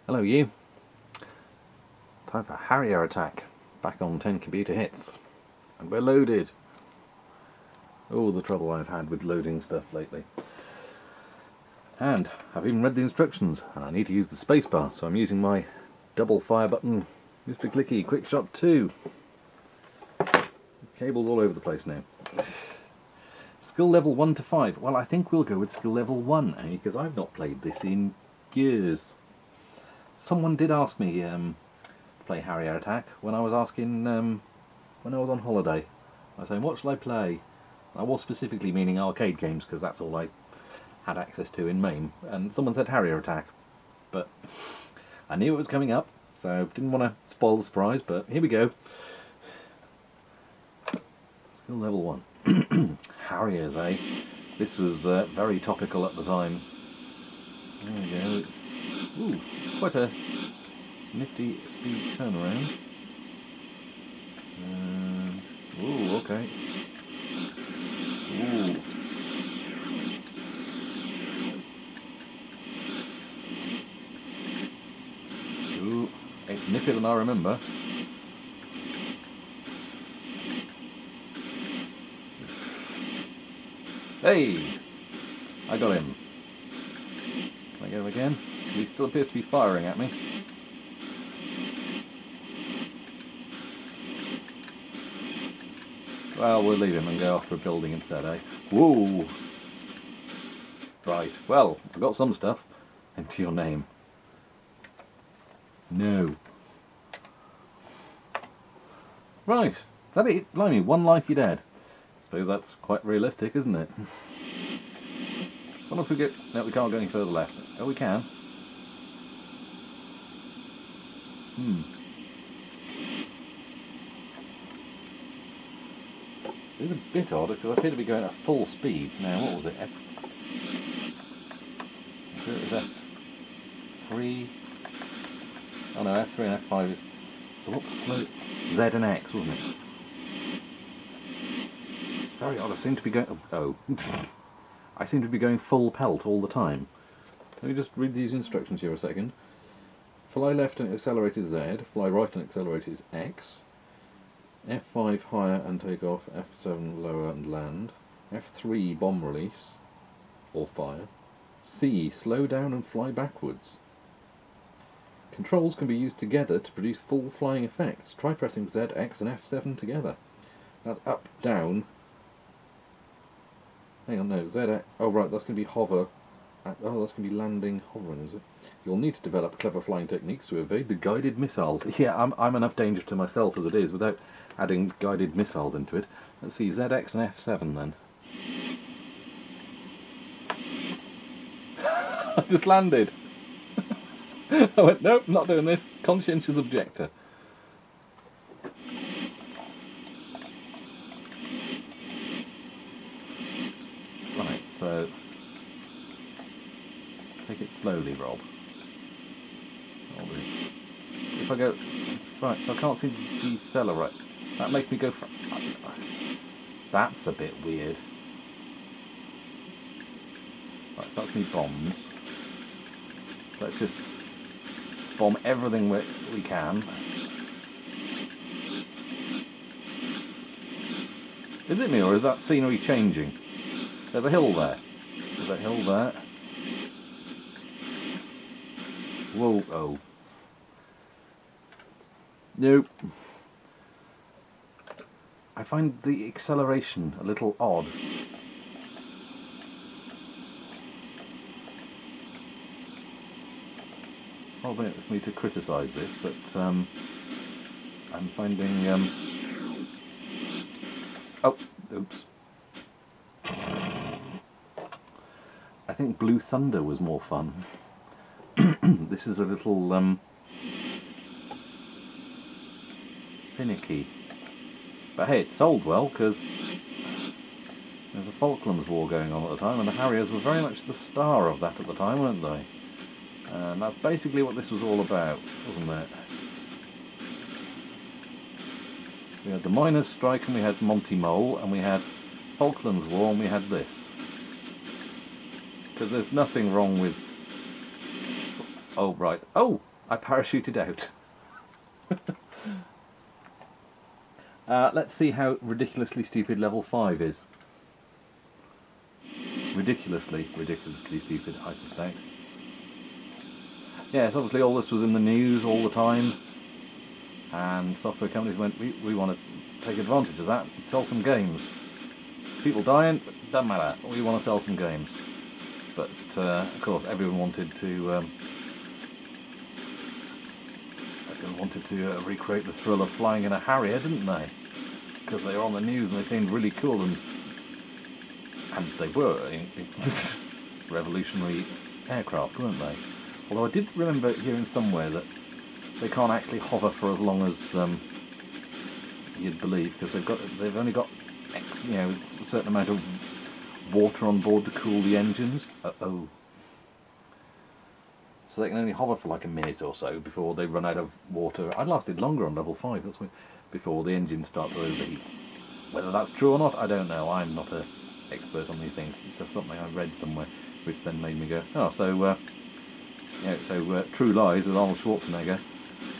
Hello you. Time for Harrier attack. Back on 10 computer hits. And we're loaded. Oh, the trouble I've had with loading stuff lately. And I've even read the instructions, and I need to use the spacebar, so I'm using my double fire button, Mr. Clicky, Quick Shot 2. Cables all over the place now. Skill level 1 to 5. Well, I think we'll go with skill level 1, because I've not played this in years. Someone did ask me to play Harrier Attack when I was asking, when I was on holiday. I was saying, what shall I play? I was specifically meaning arcade games, because that's all I had access to in Maine. And someone said Harrier Attack. But I knew it was coming up, so didn't want to spoil the surprise, but here we go. Skill level 1. Harriers, eh? This was very topical at the time. There we go. Ooh, quite a nifty speed turnaround. And ooh, okay. Ooh. Ooh, it's nippier than I remember. Hey! I got him. Can I get him again? He still appears to be firing at me. Well, we'll leave him and go after a building instead, eh? Whoa! Right, well, I've got some stuff. Enter your name. No. Right, is that it? Blimey, one life you're dead. Suppose that's quite realistic, isn't it? What if we get... No, we can't go any further left. Oh, we can. It's a bit odd because I appear to be going at full speed. Now, what was it? It was F3. Oh no, F3 and F5 is... So what's slow? Z and X, wasn't it? It's very odd. I seem to be going... Oh. I seem to be going full pelt all the time. Let me just read these instructions here a second. Fly left and accelerate is Z. Fly right and accelerate is X. F5 higher and take off. F7 lower and land. F3 bomb release or fire. C slow down and fly backwards. Controls can be used together to produce full flying effects. Try pressing Z, X and F7 together. That's up, down. Hang on, no, Z, X. Oh right, that's going to be hover. Oh, that's going to be landing, hovering, is it? You'll need to develop clever flying techniques to evade the guided missiles. Yeah, I'm enough danger to myself as it is without adding guided missiles into it. Let's see, ZX and F7 then. I just landed. I went, nope, not doing this. Conscientious objector. Right, so... Take it slowly, Rob. I'll do. If I go... Right, so I can't seem to decelerate. That makes me go... That's a bit weird. Right, so that's me bombs. Let's just bomb everything we can. Is it me, or is that scenery changing? There's a hill there. There's a hill there. Whoa, oh. Nope. I find the acceleration a little odd. Probably for me to criticise this, but I'm finding... Oh, oops. I think Blue Thunder was more fun. This is a little finicky. But hey, it sold well because there's a Falklands war going on at the time, and the Harriers were very much the star of that at the time, weren't they? And that's basically what this was all about, wasn't it? We had the Miners' Strike, and we had Monty Mole, and we had Falklands War, and we had this. Because there's nothing wrong with... Oh, right. Oh! I parachuted out. Let's see how ridiculously stupid level 5 is. Ridiculously stupid, I suspect. Yes, obviously all this was in the news all the time, and software companies went, we want to take advantage of that and sell some games. People dying, doesn't matter, we want to sell some games. But, of course, everyone wanted to recreate the thrill of flying in a Harrier, didn't they? Because they were on the news and they seemed really cool, and they were revolutionary aircraft, weren't they? Although I did remember hearing somewhere that they can't actually hover for as long as you'd believe, because they've only got a certain amount of water on board to cool the engines. So they can only hover for like a minute or so before they run out of water. I lasted longer on level 5, that's before the engines start to overheat. Whether that's true or not, I don't know. I'm not an expert on these things. It's just something I read somewhere, which then made me go, oh, so True Lies with Arnold Schwarzenegger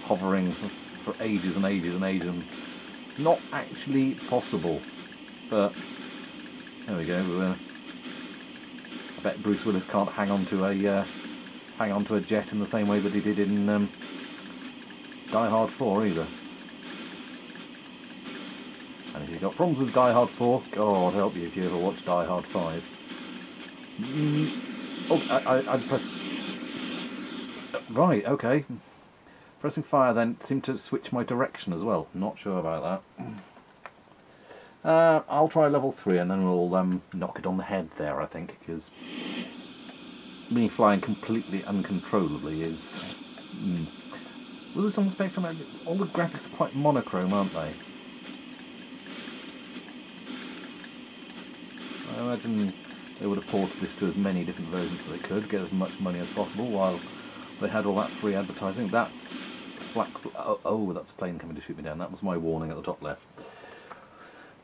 hovering for ages and ages and ages, and not actually possible. But there we go. I bet Bruce Willis can't hang on to a jet in the same way that he did in Die Hard 4 either. And if you've got problems with Die Hard 4, God help you if you ever watch Die Hard 5. Oh, I pressed... Right, okay. Pressing fire then seemed to switch my direction as well. Not sure about that. I'll try level 3 and then we'll knock it on the head there, I think, because me flying completely uncontrollably is... Was this on the Spectrum? All the graphics are quite monochrome, aren't they? I imagine they would have ported this to as many different versions as they could, get as much money as possible while they had all that free advertising. That's black... Oh, that's a plane coming to shoot me down. That was my warning at the top left.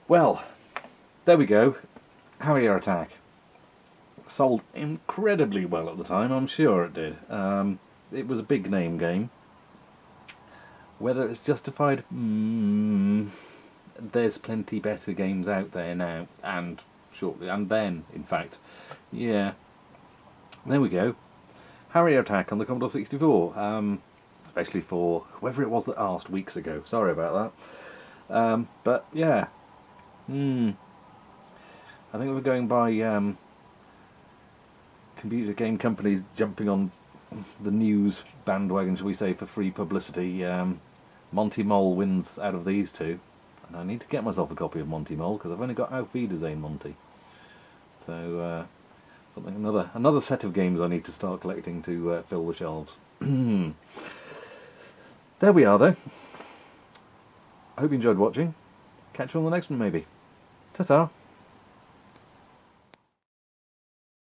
Well, there we go. Harrier Attack. Sold incredibly well at the time, I'm sure it did. It was a big name game. Whether it's justified, there's plenty better games out there now, and shortly, and then, in fact. Yeah. There we go. Harrier Attack on the Commodore 64. Especially for whoever it was that asked weeks ago. Sorry about that. But yeah. I think we're going by computer game companies jumping on the news bandwagon, shall we say, for free publicity. Monty Mole wins out of these two. And I need to get myself a copy of Monty Mole, because I've only got Auf Wiedersehen Monty. So, another set of games I need to start collecting to fill the shelves. There we are, though. I hope you enjoyed watching. Catch you on the next one, maybe. Ta-ta.